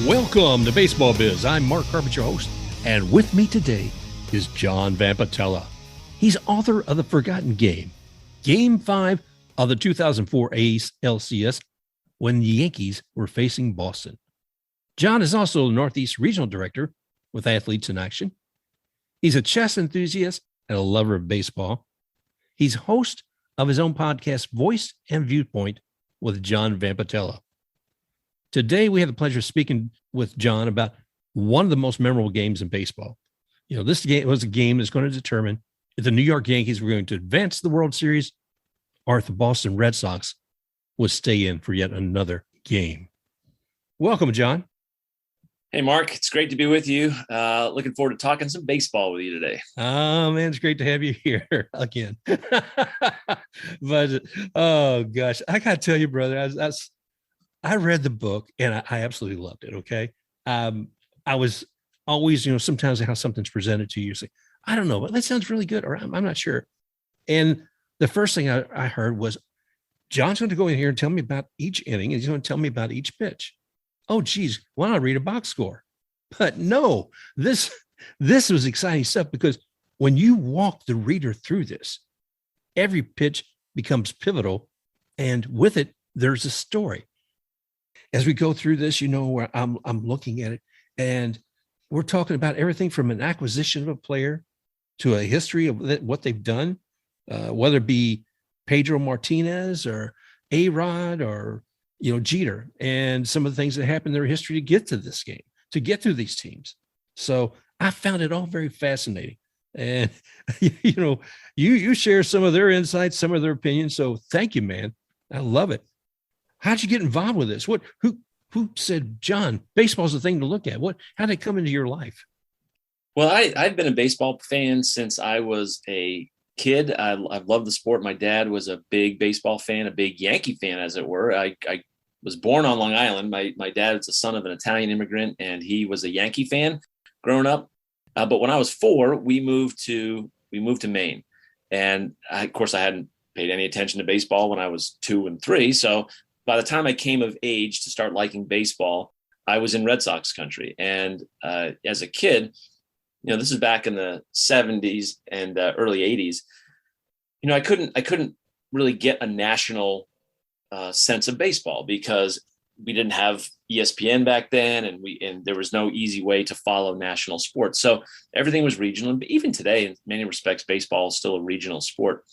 Welcome to Baseball Biz. I'm Mark Carpenter, your host, and with me today is John Vampatella. He's author of The Forgotten Game, Game 5 of the 2004 ALCS when the Yankees were facing Boston. John is also the Northeast Regional Director with Athletes in Action. He's a chess enthusiast and a lover of baseball. He's host of his own podcast, Voice and Viewpoint, with John Vampatella. Today, we have the pleasure of speaking with John about one of the most memorable games in baseball. You know, this game was a game that's going to determine if the New York Yankees were going to advance to the World Series or if the Boston Red Sox would stay in for yet another game. Welcome, John. Hey, Mark. It's great to be with you. Looking forward to talking some baseball with you today. Oh, man, it's great to have you here again. But, oh, gosh, I got to tell you, brother, I read the book and I absolutely loved it. Okay. I was always, sometimes how something's presented to you, say, I don't know, but that sounds really good. Or I'm not sure. And the first thing I heard was John's going to go in here and tell me about each inning. And he's going to tell me about each pitch. Oh, geez, why don't I read a box score? But no, this was exciting stuff because when you walk the reader through this, every pitch becomes pivotal. And with it, there's a story. As we go through this, where I'm looking at it, and we're talking about everything from an acquisition of a player to a history of what they've done, whether it be Pedro Martinez or A-Rod or, Jeter, and some of the things that happened in their history to get to this game, to get through these teams. So I found it all very fascinating. And, you share some of their insights, some of their opinions. So thank you, man. I love it. How'd you get involved with this? Who said, John, baseball's the thing to look at? How did it come into your life? Well, I've been a baseball fan since I was a kid. I've loved the sport. My dad was a big baseball fan, a big Yankee fan, as it were. I was born on Long Island. My dad was the son of an Italian immigrant, and he was a Yankee fan growing up. But when I was 4, we moved to Maine. And of course, I hadn't paid any attention to baseball when I was 2 and 3. So by the time I came of age to start liking baseball, I was in Red Sox country. And as a kid, this is back in the 70s and early 80s. I couldn't really get a national sense of baseball because we didn't have ESPN back then, and there was no easy way to follow national sports. So everything was regional. But even today, in many respects, baseball is still a regional sport.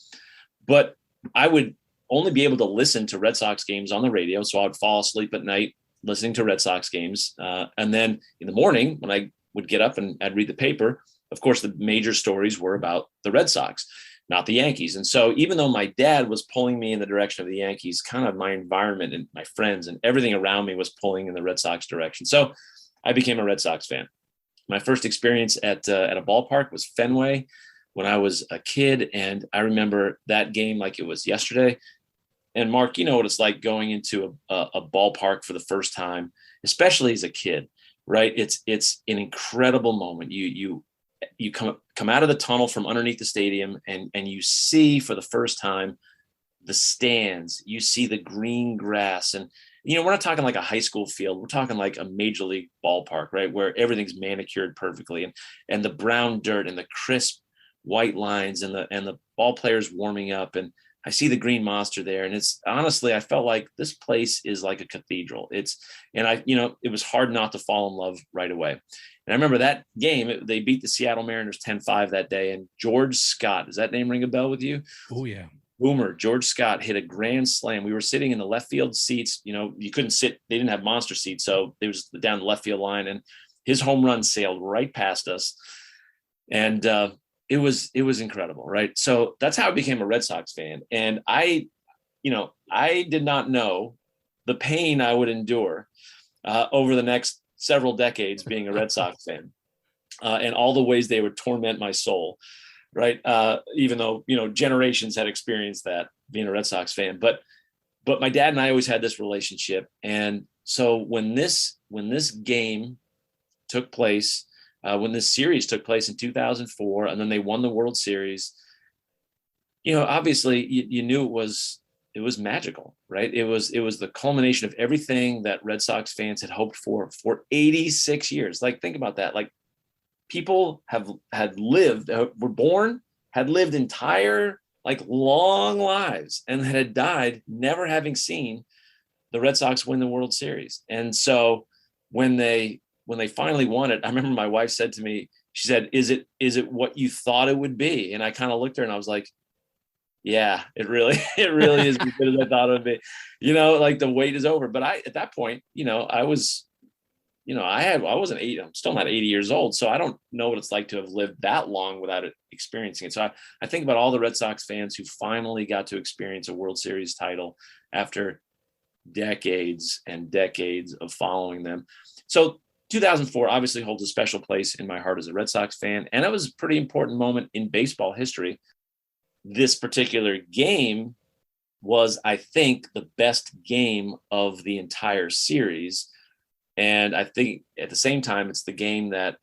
But I would only be able to listen to Red Sox games on the radio. So I would fall asleep at night listening to Red Sox games. And then in the morning, when I would get up and I'd read the paper, of course, the major stories were about the Red Sox, not the Yankees. And so even though my dad was pulling me in the direction of the Yankees, kind of my environment and my friends and everything around me was pulling in the Red Sox direction. So I became a Red Sox fan. My first experience at a ballpark was Fenway when I was a kid. And I remember that game like it was yesterday. And Mark, you know what it's like going into a ballpark for the first time, especially as a kid, right? It's an incredible moment. You come out of the tunnel from underneath the stadium and you see for the first time the stands. You see the green grass, and we're not talking like a high school field. We're talking like a major league ballpark, right, where everything's manicured perfectly, and the brown dirt and the crisp white lines and the ball players warming up, and I see the green monster there. And it's honestly, I felt like this place is like a cathedral. It was hard not to fall in love right away. And I remember that game, they beat the Seattle Mariners 10-5 that day. And George Scott, does that name ring a bell with you? Oh yeah. Boomer, George Scott hit a grand slam. We were sitting in the left field seats. You couldn't sit. They didn't have monster seats. So it was down the left field line, and his home run sailed right past us. And, it was incredible, right? So that's how I became a Red Sox fan. And I did not know the pain I would endure over the next several decades being a Red Sox fan, and all the ways they would torment my soul, right? Even though, generations had experienced that being a Red Sox fan. But my dad and I always had this relationship. And so when this game took place, when this series took place in 2004, and then they won the World Series, obviously you knew it was magical, right? It was the culmination of everything that Red Sox fans had hoped for 86 years. Like, think about that. Like, people had lived, were born, had lived entire, like, long lives, and had died never having seen the Red Sox win the World Series. And so when they finally won it, I remember my wife said to me, she said, is it what you thought it would be? And I kind of looked at her and I was like, yeah, it really is as good as I thought it would be. Like, the wait is over. But at that point, I was, I wasn't 80. I'm still not 80 years old. So I don't know what it's like to have lived that long without experiencing it. So I think about all the Red Sox fans who finally got to experience a World Series title after decades and decades of following them. So 2004 obviously holds a special place in my heart as a Red Sox fan. And it was a pretty important moment in baseball history. This particular game was, I think, the best game of the entire series. And I think at the same time, it's the game that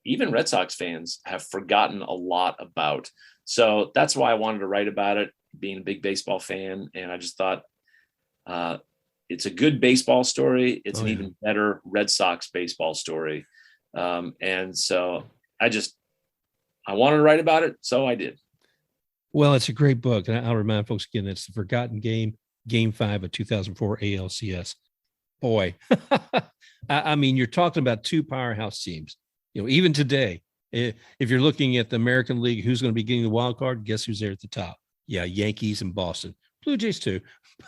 even Red Sox fans have forgotten a lot about. So that's why I wanted to write about it, being a big baseball fan. And I just thought it's a good baseball story. It's an even better Red Sox baseball story. And so I wanted to write about it. So I did. Well, it's a great book. And I'll remind folks again, it's The Forgotten Game, Game 5 of 2004 ALCS. Boy, I mean, you're talking about two powerhouse teams. Even today, if you're looking at the American League, who's going to be getting the wild card? Guess who's there at the top? Yeah, Yankees and Boston. Blue Jays too.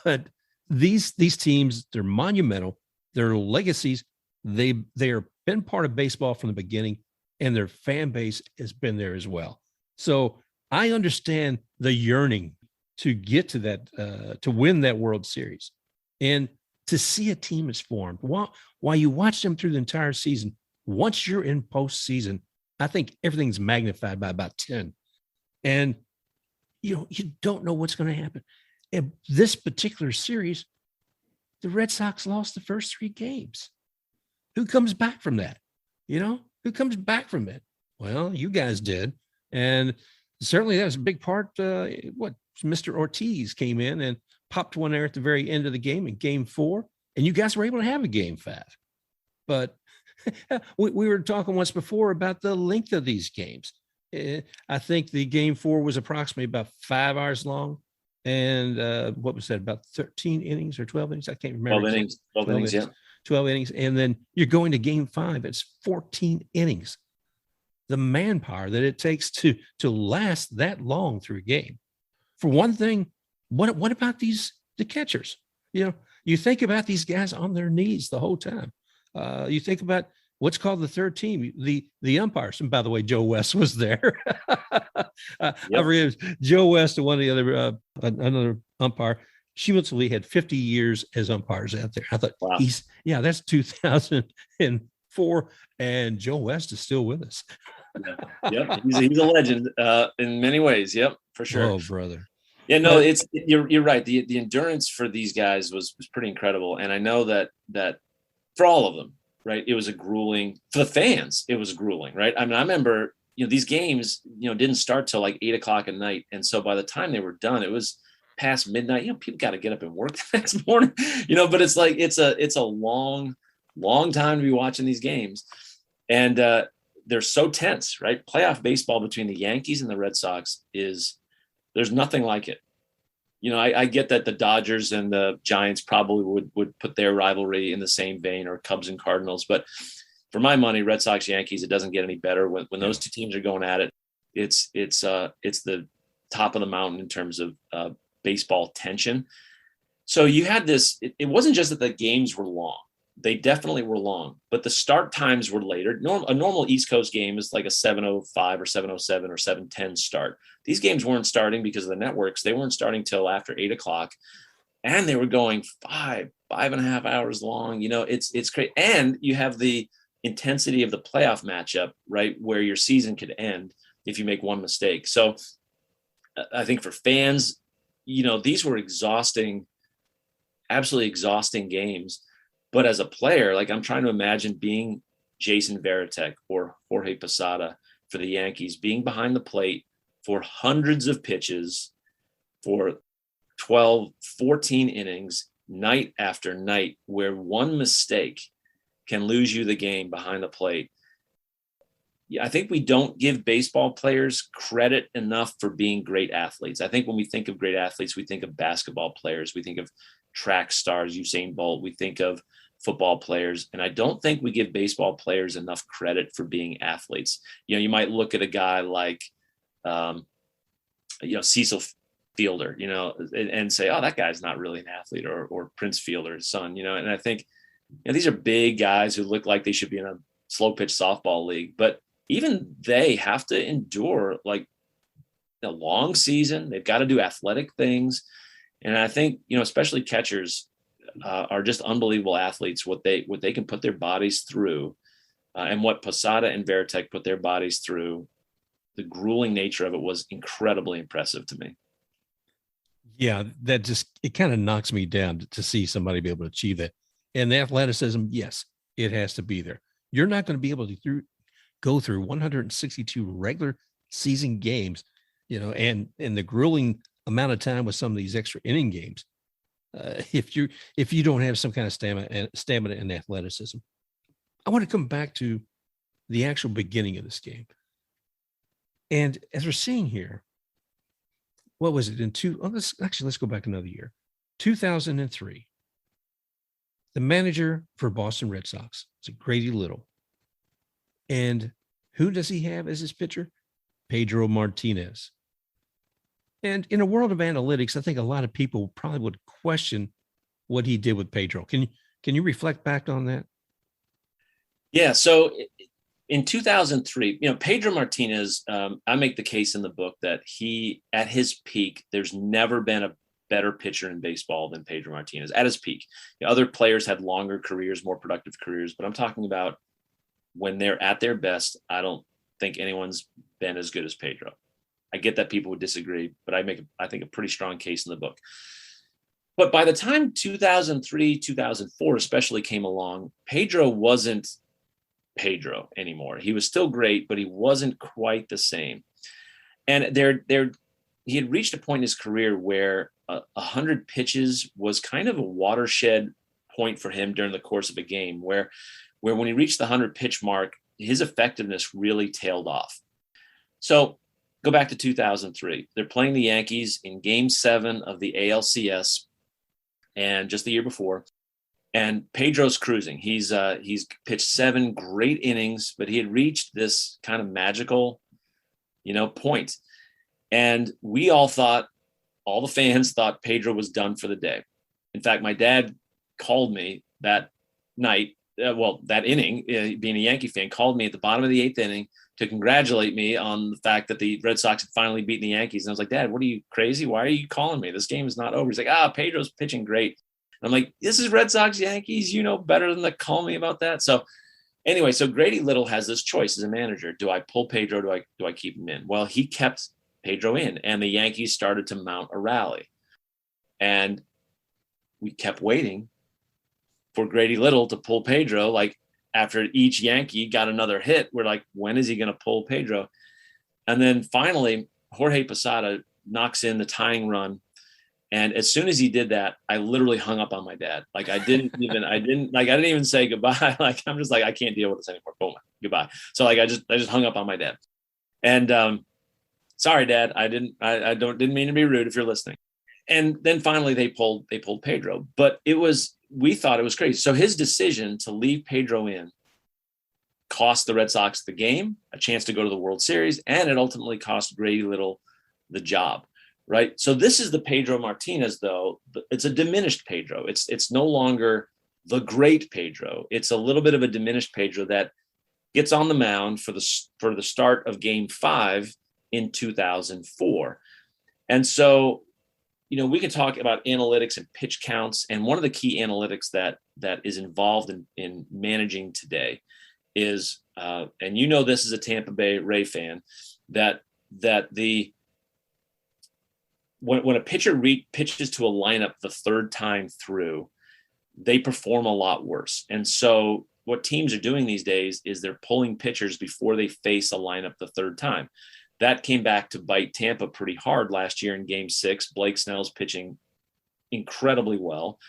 But these teams, they're monumental. Their legacies, they are been part of baseball from the beginning, and their fan base has been there as well. So I understand the yearning to get to that, to win that World Series, and to see a team is formed. While you watch them through the entire season, once you're in postseason, I think everything's magnified by about 10. And you don't know what's going to happen. In this particular series, the Red Sox lost the first 3 games. Who comes back from that? Who comes back from it? Well, you guys did. And certainly that was a big part. Mr. Ortiz came in and popped one there at the very end of the game in Game 4, and you guys were able to have a Game 5. But we were talking once before about the length of these games. I think the Game 4 was approximately about 5 hours long. And what was that, about 13 innings or 12 innings? I can't remember. 12 innings. 12 innings, yeah. 12 innings. And then you're going to Game 5. It's 14 innings. The manpower that it takes to last that long through a game. For one thing, what about the catchers? You think about these guys on their knees the whole time. You think about what's called the third team, the umpires. And by the way, Joe West was there. I forget, Joe West and one of the other another umpire. Cumulatively had 50 years as umpires out there. I thought, wow. That's 2004, and Joe West is still with us. Yep, he's a legend in many ways. Yep, for sure. Oh, brother. Yeah, no, you're right. The endurance for these guys was pretty incredible, and I know that for all of them, right? It was a grueling for the fans. It was grueling, right? I mean, I remember these games didn't start till like 8:00 at night, and so by the time they were done, it was past midnight. People got to get up and work the next morning, But it's like it's a long time to be watching these games, and they're so tense, right? Playoff baseball between the Yankees and the Red Sox there's nothing like it. I get that the Dodgers and the Giants probably would put their rivalry in the same vein, or Cubs and Cardinals. But for my money, Red Sox, Yankees, it doesn't get any better. When those two teams are going at it, it's the top of the mountain in terms of baseball tension. So you had this, it wasn't just that the games were long. They definitely were long, but the start times were later. A normal East Coast game is like a 7:05 or 7:07 or 7:10 start. These games weren't starting because of the networks. They weren't starting till after 8:00, and they were going 5.5 hours long. It's great. And you have the intensity of the playoff matchup, right? Where your season could end if you make one mistake. So I think for fans, these were exhausting, absolutely exhausting games. But as a player, like, I'm trying to imagine being Jason Varitek or Jorge Posada for the Yankees, being behind the plate for hundreds of pitches for 12, 14 innings night after night, where one mistake can lose you the game behind the plate. Yeah, I think we don't give baseball players credit enough for being great athletes. I think when we think of great athletes, we think of basketball players, we think of track stars, Usain Bolt, we think of football players. And I don't think we give baseball players enough credit for being athletes. You might look at a guy like, Cecil Fielder, and say, oh, that guy's not really an athlete, or Prince Fielder's son, and I think these are big guys who look like they should be in a slow pitch softball league, but even they have to endure like a long season. They've got to do athletic things. And I think, especially catchers are just unbelievable athletes, what they can put their bodies through, and what Posada and Varitek put their bodies through. The grueling nature of it was incredibly impressive to me. Yeah, it kind of knocks me down to see somebody be able to achieve that. And the athleticism, yes, it has to be there. You're not going to be able to go through 162 regular season games, and the grueling amount of time with some of these extra inning games. If you don't have some kind of stamina and athleticism. I want to come back to the actual beginning of this game. And as we're seeing here, what was it let's go back another year, 2003. The manager for Boston Red Sox is Grady Little. And who does he have as his pitcher? Pedro Martinez. And in a world of analytics, I think a lot of people probably would question what he did with Pedro. Can you reflect back on that? Yeah. So in 2003, Pedro Martinez, I make the case in the book that he, at his peak, there's never been a better pitcher in baseball than Pedro Martinez at his peak. Other players had longer careers, more productive careers, but I'm talking about when they're at their best. I don't think anyone's been as good as Pedro. I get that people would disagree, but I think a pretty strong case in the book. But by the time 2003, 2004 especially came along, Pedro wasn't Pedro anymore. He was still great, but he wasn't quite the same. And he had reached a point in his career where 100 pitches was kind of a watershed point for him during the course of a game, where when he reached the 100 pitch mark, his effectiveness really tailed off. So go back to 2003. They're playing the Yankees in Game 7 of the ALCS, and just the year before. And Pedro's cruising. He's pitched 7 great innings, but he had reached this kind of magical, point. And we all the fans thought Pedro was done for the day. In fact, my dad called me that night. That inning, being a Yankee fan, called me at the bottom of the 8th inning to congratulate me on the fact that the Red Sox had finally beaten the Yankees. And I was like, Dad, what are you, crazy? Why are you calling me? This game is not over. He's like, Pedro's pitching great. And I'm like, this is Red Sox Yankees. You know better than to call me about that. So anyway, so Grady Little has this choice as a manager. Do I pull Pedro? Do I keep him in? Well, he kept Pedro in, and the Yankees started to mount a rally. And we kept waiting for Grady Little to pull Pedro. Like, after each Yankee got another hit, we're like, when is he going to pull Pedro? And then finally, Jorge Posada knocks in the tying run. And as soon as he did that, I literally hung up on my dad. Like, I didn't even say goodbye. Like, I'm just like, I can't deal with this anymore. Boom, goodbye. So like, I just hung up on my dad. And sorry, Dad, I didn't mean to be rude if you're listening. And then finally they pulled Pedro, but we thought it was crazy. So his decision to leave Pedro in cost the Red Sox the game, a chance to go to the World Series, and it ultimately cost Grady Little the job. Right. So this is the Pedro Martinez, though. It's a diminished Pedro. It's no longer the great Pedro. It's a little bit of a diminished Pedro that gets on the mound for the start of Game 5 in 2004. And so, we can talk about analytics and pitch counts. And one of the key analytics that is involved in managing today is, and this is a Tampa Bay Ray fan, that when a pitcher pitches to a lineup the third time through, they perform a lot worse. And so what teams are doing these days is they're pulling pitchers before they face a lineup the third time. That came back to bite Tampa pretty hard last year in Game 6. Blake Snell's pitching incredibly well.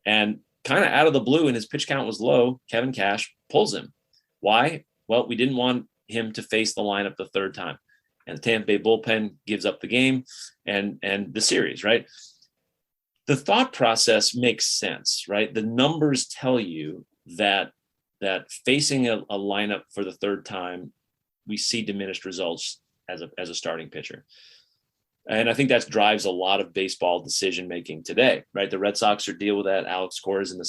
And kind of out of the blue, and his pitch count was low, Kevin Cash pulls him. Why? Well, we didn't want him to face the lineup the third time. And the Tampa Bay bullpen gives up the game and the series, right? The thought process makes sense, right? The numbers tell you that facing a lineup for the third time, we see diminished results as a starting pitcher. And I think that drives a lot of baseball decision making today, right? The Red Sox are deal with that. Alex Cora is in the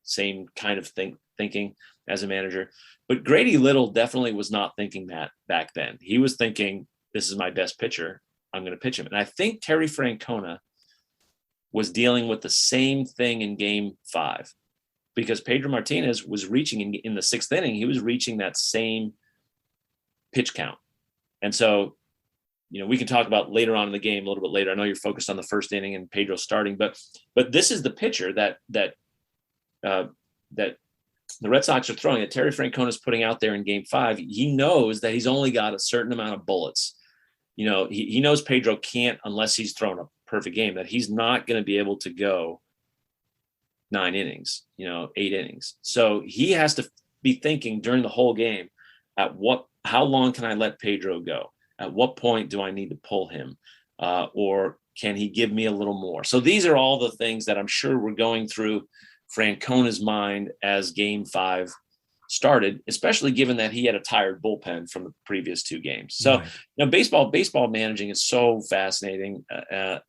same kind of thinking as a manager. But Grady Little definitely was not thinking that back then. He was thinking, this is my best pitcher, I'm going to pitch him. And I think Terry Francona was dealing with the same thing in Game 5, because Pedro Martinez was reaching in the 6th inning. He was reaching that same pitch count. And so, we can talk about later on in the game a little bit later. I know you're focused on the 1st inning and Pedro starting, but this is the pitcher that the Red Sox are throwing, that Terry Francona is putting out there in Game 5. He knows that he's only got a certain amount of bullets. He knows Pedro can't, unless he's thrown a perfect game, that he's not going to be able to go 9 innings, 8 innings. So he has to be thinking during the whole game, how long can I let Pedro go? At what point do I need to pull him? Or can he give me a little more? So these are all the things that I'm sure were going through Francona's mind as Game 5 started, especially given that he had a tired bullpen from the previous 2 games. So, baseball managing is so fascinating. And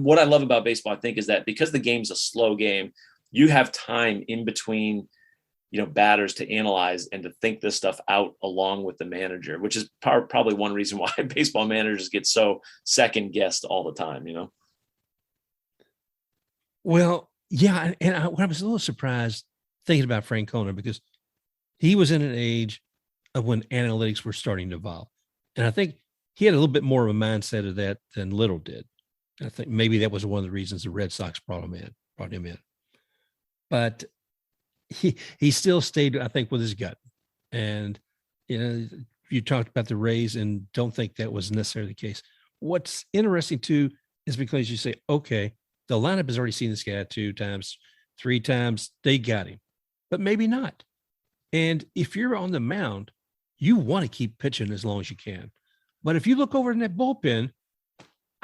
what I love about baseball, I think, is that because the game's a slow game, you have time in between, batters to analyze and to think this stuff out along with the manager, which is probably one reason why baseball managers get so second guessed all the time, Well, yeah. And I was a little surprised thinking about Francona, because he was in an age of when analytics were starting to evolve. And I think he had a little bit more of a mindset of that than Little did. I think maybe that was one of the reasons the Red Sox brought him in. But he still stayed, I think, with his gut. And, you talked about the Rays and don't think that was necessarily the case. What's interesting too is because you say, okay, the lineup has already seen this guy 2 times, 3 times, they got him, but maybe not. And if you're on the mound, you want to keep pitching as long as you can. But if you look over in that bullpen,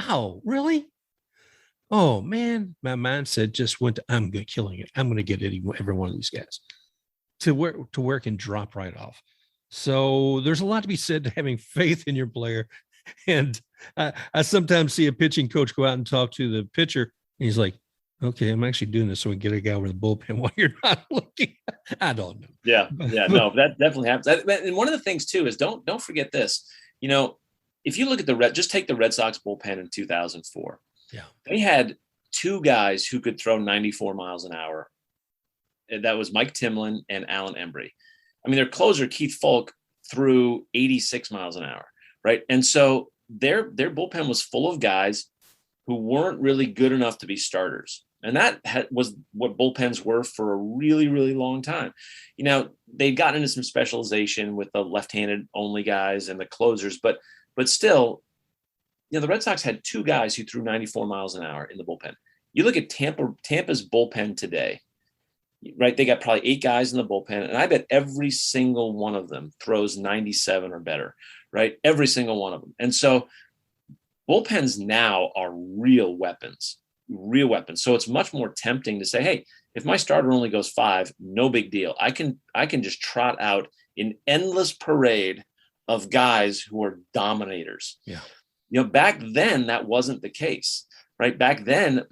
oh, really? Oh man, my mindset just went to, I'm good killing it. I'm going to get every one of these guys to where it can drop right off. So there's a lot to be said to having faith in your player. And I sometimes see a pitching coach go out and talk to the pitcher, and he's like, okay, I'm actually doing this so we can get a guy over the bullpen while you're not looking. I don't know. Yeah. No, that definitely happens. And one of the things too is don't forget this. If you look at just take the Red Sox bullpen in 2004. Yeah, they had 2 guys who could throw 94 miles an hour. And that was Mike Timlin and Alan Embry. I mean, their closer Keith Falk threw 86 miles an hour, right? And so their bullpen was full of guys who weren't really good enough to be starters. And that was what bullpens were for a really, really long time. They'd gotten into some specialization with the left-handed only guys and the closers, but still, the Red Sox had 2 guys who threw 94 miles an hour in the bullpen. You look at Tampa's bullpen today, right? They got probably 8 guys in the bullpen, and I bet every single one of them throws 97 or better, right? Every single one of them. And so bullpens now are real weapons. So it's much more tempting to say, hey, if my starter only goes 5, no big deal. I can just trot out an endless parade of guys who are dominators. Yeah. Back then that wasn't the case, right? Back then,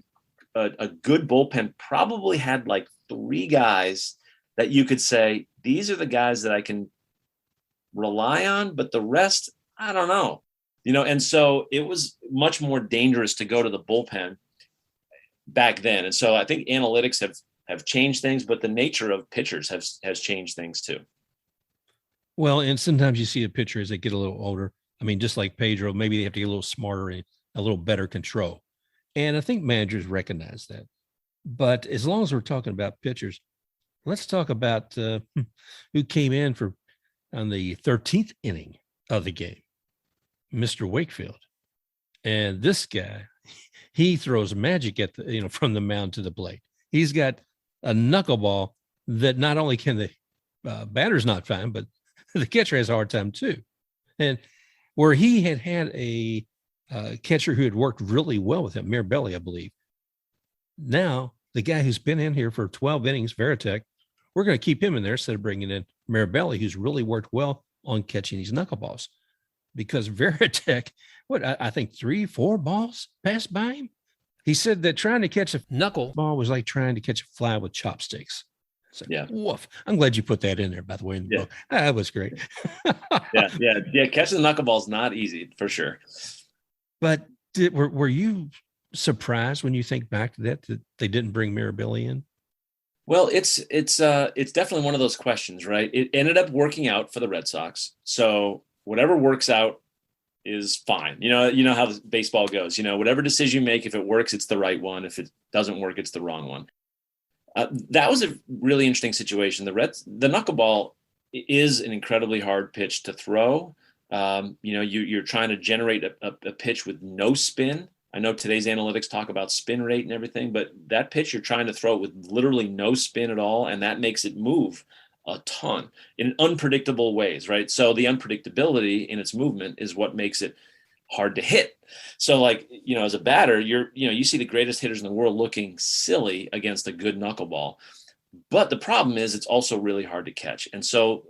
a good bullpen probably had like 3 guys that you could say, these are the guys that I can rely on, but the rest, I don't know. And so it was much more dangerous to go to the bullpen back then. And so I think analytics have changed things, but the nature of pitchers has changed things too. Well, and sometimes you see a pitcher as they get a little older. I mean, just like Pedro, maybe they have to get a little smarter and a little better control. And I think managers recognize that. But as long as we're talking about pitchers, let's talk about who came in on the 13th inning of the game, Mr. Wakefield. And this guy, he throws magic at the, from the mound to the plate. He's got a knuckleball that not only can the batter's not find, but the catcher has a hard time too. And where he had a catcher who had worked really well with him, Mirabelli, I believe. Now, the guy who's been in here for 12 innings, Varitek, we're going to keep him in there instead of bringing in Mirabelli, who's really worked well on catching these knuckleballs. Because Varitek, I think 3-4 balls passed by him. He said that trying to catch a knuckleball was like trying to catch a fly with chopsticks. So, yeah. Woof. I'm glad you put that in there, by the way, in the book. That was great. Yeah. Catching the knuckleball is not easy, for sure. But were you surprised when you think back to that they didn't bring Mirabelli in? Well, it's definitely one of those questions, right? It ended up working out for the Red Sox. So whatever works out is fine. You know how baseball goes. Whatever decision you make, if it works, it's the right one. If it doesn't work, it's the wrong one. That was a really interesting situation. The knuckleball is an incredibly hard pitch to throw. You're trying to generate a pitch with no spin. I know today's analytics talk about spin rate and everything, but that pitch you're trying to throw with literally no spin at all, and that makes it move a ton in unpredictable ways, right? So the unpredictability in its movement is what makes it hard to hit. So as a batter, you see the greatest hitters in the world looking silly against a good knuckleball. But the problem is it's also really hard to catch. And so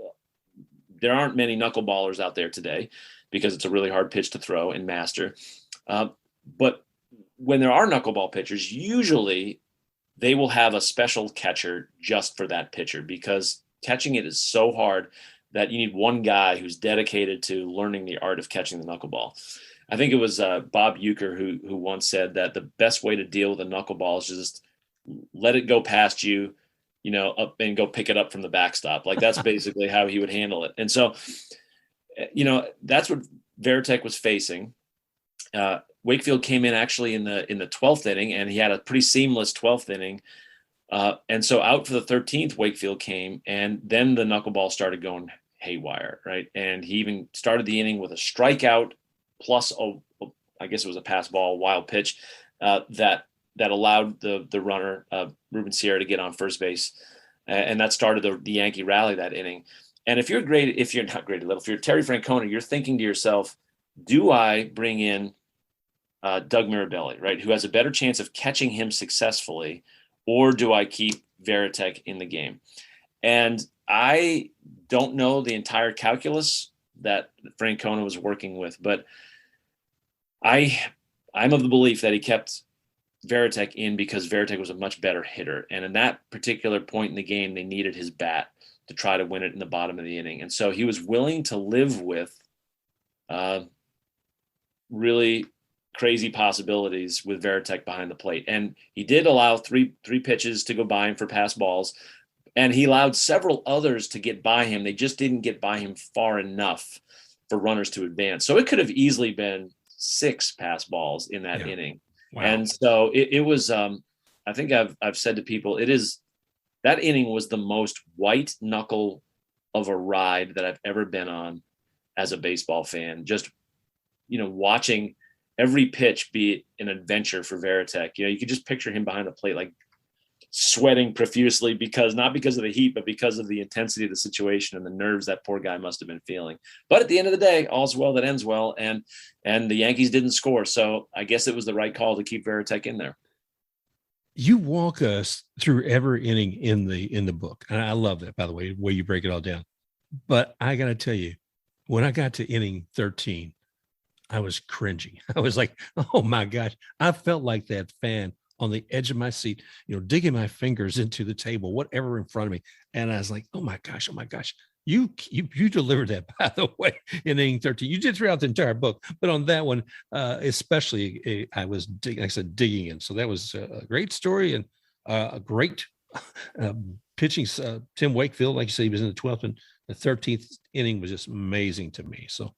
there aren't many knuckleballers out there today because it's a really hard pitch to throw and master. But when there are knuckleball pitchers, usually they will have a special catcher just for that pitcher because catching it is so hard that you need one guy who's dedicated to learning the art of catching the knuckleball. I think it was Bob Uecker who once said that the best way to deal with a knuckleball is just let it go past you, up and go pick it up from the backstop. Like that's basically how he would handle it. And so, that's what Varitek was facing. Wakefield came in actually in the 12th inning, and he had a pretty seamless 12th inning. And so out for the 13th, Wakefield came, and then the knuckleball started going haywire, right? And he even started the inning with a strikeout plus I guess it was a pass ball, wild pitch that allowed the runner Ruben Sierra to get on first base, and that started the Yankee rally that inning. And if you're not Grady Little, if you're Terry Francona, you're thinking to yourself, do I bring in Doug Mirabelli, right, who has a better chance of catching him successfully, or do I keep Varitek in the game? And I don't know the entire calculus that Francona was working with, but I'm of the belief that he kept Varitek in because Varitek was a much better hitter. And in that particular point in the game, they needed his bat to try to win it in the bottom of the inning. And so he was willing to live with really crazy possibilities with Varitek behind the plate. And he did allow three pitches to go by him for pass balls. And he allowed several others to get by him. They just didn't get by him far enough for runners to advance. So it could have easily been 6 pass balls in that inning. Wow. And so it was, I think I've said to people, that inning was the most white knuckle of a ride that I've ever been on as a baseball fan. Just, watching every pitch be an adventure for Varitek. You could just picture him behind the plate, like sweating profusely not because of the heat, but because of the intensity of the situation and the nerves that poor guy must have been feeling. But at the end of the day, all's well that ends well. And the Yankees didn't score. So I guess it was the right call to keep Varitek in there. You walk us through every inning in the book. And I love that, by the way you break it all down. But I got to tell you, when I got to inning 13, I was cringing. I was like, oh my gosh. I felt like that fan on the edge of my seat, digging my fingers into the table, whatever in front of me. And I was like, oh my gosh. You delivered that, by the way, in inning 13. You did throughout the entire book, but on that one, especially, I was digging in. So that was a great story and a great pitching. Tim Wakefield, like you said, he was in the 12th and the 13th inning was just amazing to me. So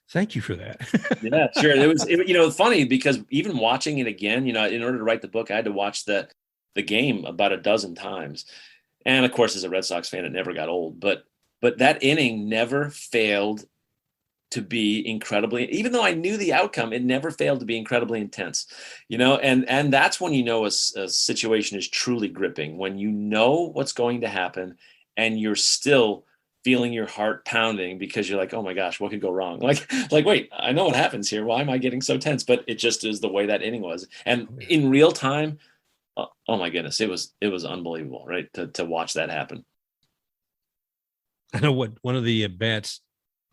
thank you for that. Yeah, sure. It was funny because even watching it again, in order to write the book, I had to watch the game about a dozen times. And of course, as a Red Sox fan, it never got old, but that inning never failed to be incredibly, even though I knew the outcome, it never failed to be incredibly intense, and that's when a situation is truly gripping, when you know what's going to happen and you're still feeling your heart pounding because you're like, oh my gosh, what could go wrong? Like, wait, I know what happens here. Why am I getting so tense? But it just is the way that inning was. And in real time, oh my goodness, it was unbelievable, right? To watch that happen. I know what one of the bats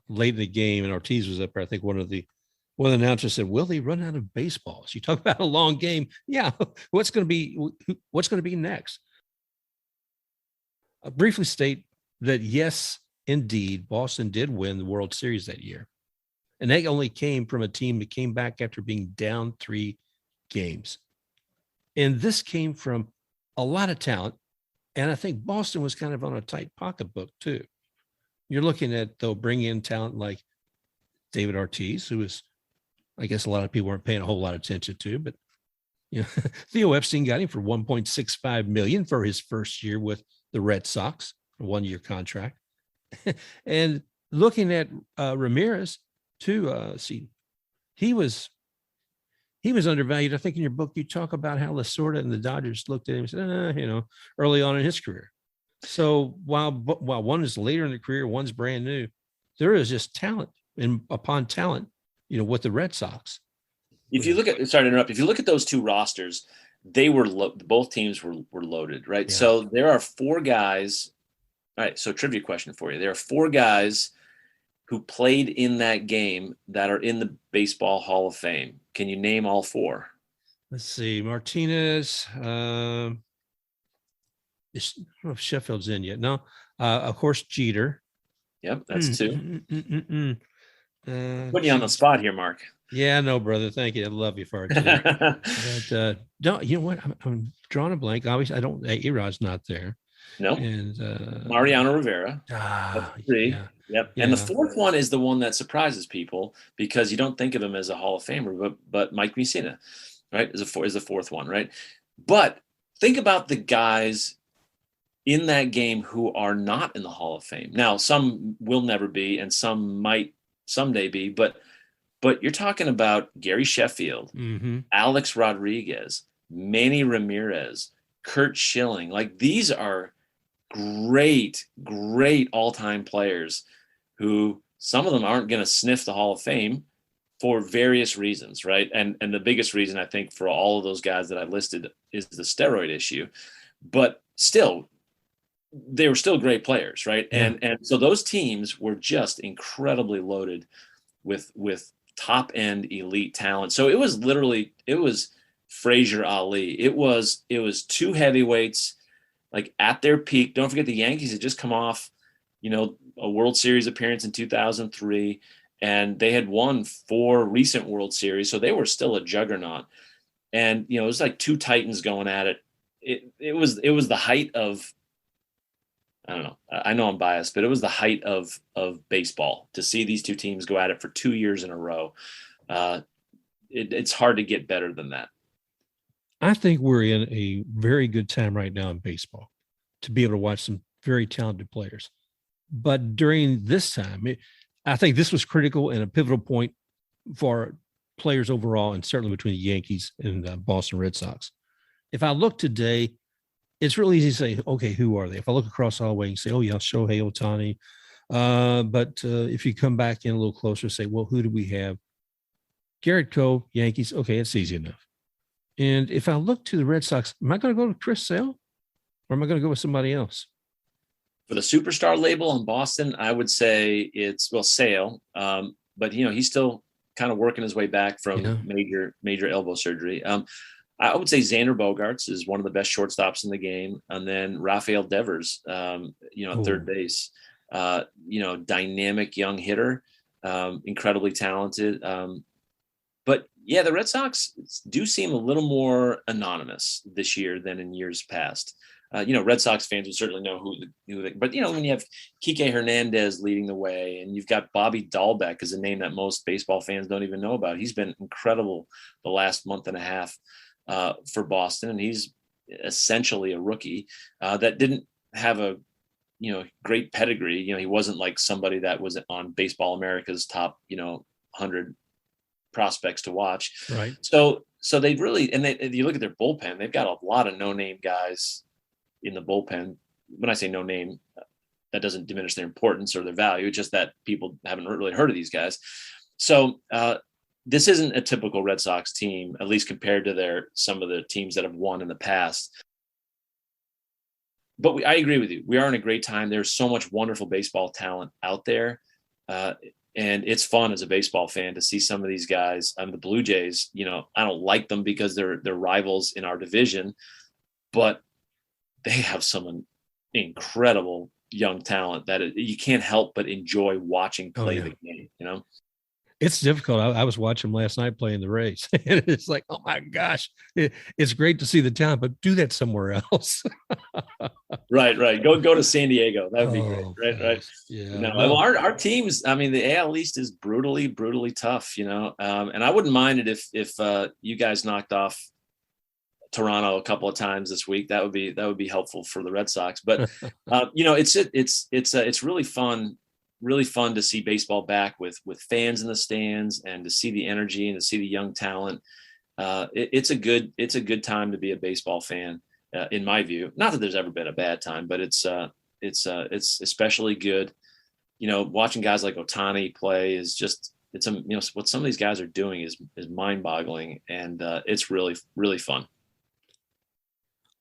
late in the game, and Ortiz was up there. I think one of the announcers said, "Will they run out of baseballs?" You talk about a long game. Yeah, what's going to be next? I'll briefly state that yes, indeed, Boston did win the World Series that year, and they only came from a team that came back after being down 3 games, and this came from a lot of talent. And I think Boston was kind of on a tight pocketbook too. You're looking at, though, bringing in talent like David Ortiz, who is, I guess a lot of people weren't paying a whole lot of attention to, but Theo Epstein got him for $1.65 million for his first year with the Red Sox, a 1-year contract. And looking at Ramirez too, he was undervalued. I think in your book you talk about how Lasorda and the Dodgers looked at him and said, early on in his career. So while one is later in the career, one's brand new, there is just talent and upon talent, with the Red Sox. If you look at, sorry to interrupt, if you look at those two rosters, they were both teams were loaded, right? Yeah. So there are 4 guys. All right. So trivia question for you. There are 4 guys who played in that game that are in the Baseball Hall of Fame. Can you name all 4? Let's see. Martinez. I don't know if Sheffield's in yet. No. Of course, Jeter. Yep, that's 2. Putting you on the spot here, Mark. Yeah, no, brother. Thank you. I love you for it. But don't, you know what? I'm drawing a blank. Obviously, I don't. A-Rod's not there. No. And Mariano Rivera. That's 3. Yeah. Yep. Yeah. And the 4th one is the one that surprises people because you don't think of him as a Hall of Famer, but Mike Mussina, right, is the 4th one, right? But think about the guys in that game who are not in the Hall of Fame. Now, some will never be, and some might someday be, but you're talking about Gary Sheffield, Alex Rodriguez, Manny Ramirez, Curt Schilling. Like, these are great all-time players who some of them aren't going to sniff the Hall of Fame for various reasons, right? And the biggest reason, I think, for all of those guys that I listed is the steroid issue. But still, they were still great players, right? Yeah. And so those teams were just incredibly loaded with top end elite talent. So it was Frazier Ali. It was 2 heavyweights like at their peak. Don't forget the Yankees had just come off, a World Series appearance in 2003, and they had won 4 recent World Series. So they were still a juggernaut. And, it was like 2 Titans going at it. It was the height of, I don't know. I know I'm biased, but it was the height of baseball to see these 2 teams go at it for 2 years in a row. It's hard to get better than that. I think we're in a very good time right now in baseball to be able to watch some very talented players. But during this time, I think this was critical and a pivotal point for players overall, and certainly between the Yankees and Boston Red Sox. If I look today, it's really easy to say, okay, who are they? If I look across the hallway and say, oh, yeah, Shohei Ohtani. But if you come back in a little closer, say, well, who do we have? Garrett Cole, Yankees. Okay, it's easy enough. And if I look to the Red Sox, am I going to go to Chris Sale or am I going to go with somebody else? For the superstar label in Boston, I would say it's, Sale. But, he's still kind of working his way back from major elbow surgery. I would say Xander Bogaerts is one of the best shortstops in the game. And then Rafael Devers, third base, dynamic young hitter, incredibly talented. But yeah, the Red Sox do seem a little more anonymous this year than in years past. Red Sox fans would certainly know but when you have Kike Hernandez leading the way and you've got Bobby Dahlbeck is a name that most baseball fans don't even know about. He's been incredible the last month and a half for Boston. And he's essentially a rookie that didn't have a great pedigree. He wasn't like somebody that was on Baseball America's top, 100 prospects to watch. Right. So they've really, and if you look at their bullpen, they've got a lot of no-name guys in the bullpen. When I say no name, that doesn't diminish their importance or their value. It's just that people haven't really heard of these guys. So this isn't a typical Red Sox team, at least compared to some of the teams that have won in the past. But I agree with you. We are in a great time. There's so much wonderful baseball talent out there. And it's fun as a baseball fan to see some of these guys. The Blue Jays, I don't like them because they're rivals in our division, but they have some incredible young talent that you can't help but enjoy watching play the game. It's difficult. I was watching last night playing the Rays, and it's like, oh my gosh, it's great to see the talent, but do that somewhere else. Right. Go to San Diego. That would be great. Right. Yeah. No, our teams. I mean, the AL East is brutally tough. And I wouldn't mind it if you guys knocked off Toronto a couple of times this week. That would be helpful for the Red Sox. But it's really fun. Really fun to see baseball back with fans in the stands and to see the energy and to see the young talent. It's a good time to be a baseball fan, in my view. Not that there's ever been a bad time, but it's especially good. Watching guys like Ohtani play is just what some of these guys are doing is mind-boggling, and it's really, really fun.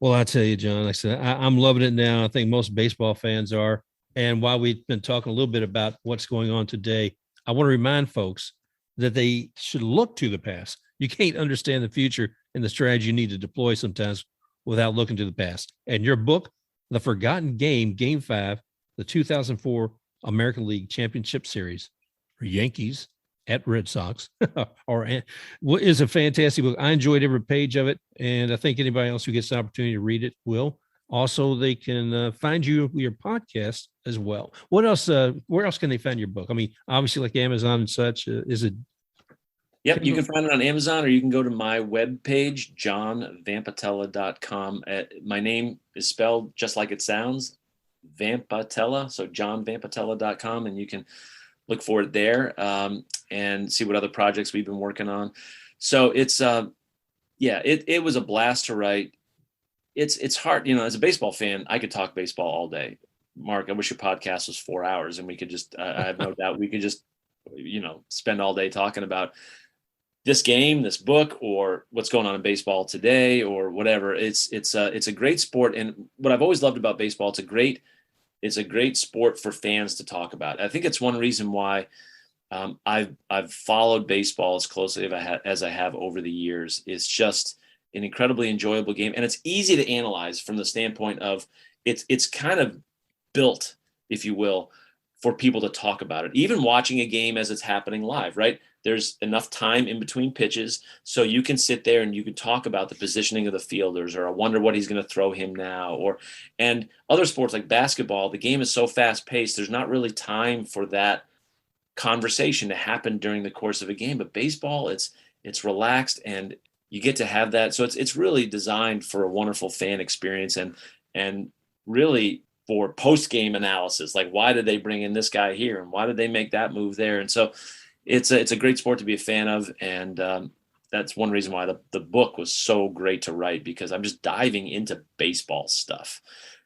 Well, I tell you, John, like I said, I'm loving it now. I think most baseball fans are. And while we've been talking a little bit about what's going on today, I want to remind folks that they should look to the past. You can't understand the future and the strategy you need to deploy sometimes without looking to the past. And your book, The Forgotten Game, Game 5, the 2004 American League Championship Series for Yankees at Red Sox, is a fantastic book. I enjoyed every page of it, and I think anybody else who gets the opportunity to read it will. Also, they can find your podcast as well. What else? Where else can they find your book? I mean, obviously, like Amazon and such. Is it? Yep, you can find it on Amazon, or you can go to my webpage, johnvampatella.com. My name is spelled just like it sounds, Vampatella. So johnvampatella.com, and you can look for it there and see what other projects we've been working on. So it's it was a blast to write. It's hard, as a baseball fan, I could talk baseball all day. Mark, I wish your podcast was 4 hours and we could just, I have no doubt we could just, spend all day talking about this game, this book, or what's going on in baseball today or whatever. It's a great sport. And what I've always loved about baseball, it's a great sport for fans to talk about. I think it's one reason why I've followed baseball as closely as I have over the years. It's just an incredibly enjoyable game, and it's easy to analyze from the standpoint of it's kind of built, if you will, for people to talk about it. Even watching a game as it's happening live, right? There's enough time in between pitches, so you can sit there and you can talk about the positioning of the fielders, or I wonder what he's going to throw him now, and other sports like basketball, the game is so fast paced. There's not really time for that conversation to happen during the course of a game. But baseball, it's relaxed, and you get to have that. So it's really designed for a wonderful fan experience and really for post-game analysis. Like, why did they bring in this guy here? And why did they make that move there? And so it's a great sport to be a fan of. And that's one reason why the book was so great to write, because I'm just diving into baseball stuff.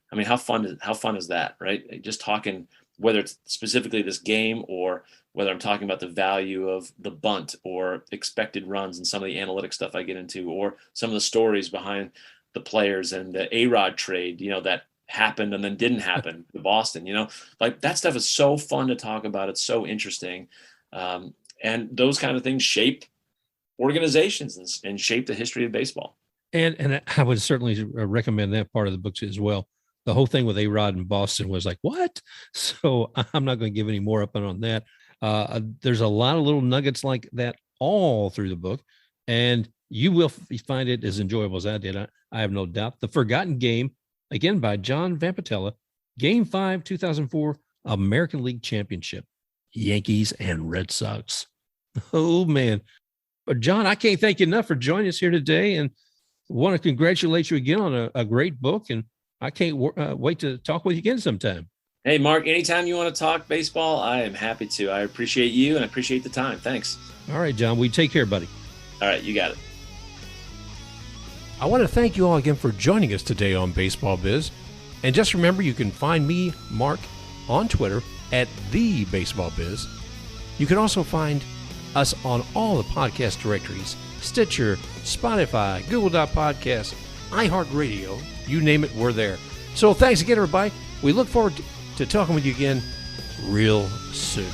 I mean, how fun is that, right? Just talking, whether it's specifically this game or whether I'm talking about the value of the bunt or expected runs and some of the analytic stuff I get into, or some of the stories behind the players and the A-Rod trade, that happened and then didn't happen to Boston, like that stuff is so fun to talk about. It's so interesting. And those kind of things shape organizations and shape the history of baseball. And I would certainly recommend that part of the book as well. The whole thing with A-Rod in Boston was like, what? So I'm not going to give any more up on that. There's a lot of little nuggets like that all through the book, and you will find it as enjoyable as I did. I have no doubt. The Forgotten Game, again, by John Vampatella, Game 5, 2004 American League Championship, Yankees and Red Sox. Oh, man. But John, I can't thank you enough for joining us here today, and want to congratulate you again on a great book, and I can't wait to talk with you again sometime. Hey, Mark, anytime you want to talk baseball, I am happy to. I appreciate you and I appreciate the time. Thanks. All right, John, we take care, buddy. All right, you got it. I want to thank you all again for joining us today on Baseball Biz. And just remember, you can find me, Mark, on Twitter at @TheBaseballBiz. You can also find us on all the podcast directories: Stitcher, Spotify, Google.Podcast, iHeartRadio, you name it, we're there. So thanks again, everybody. We look forward to talking with you again real soon.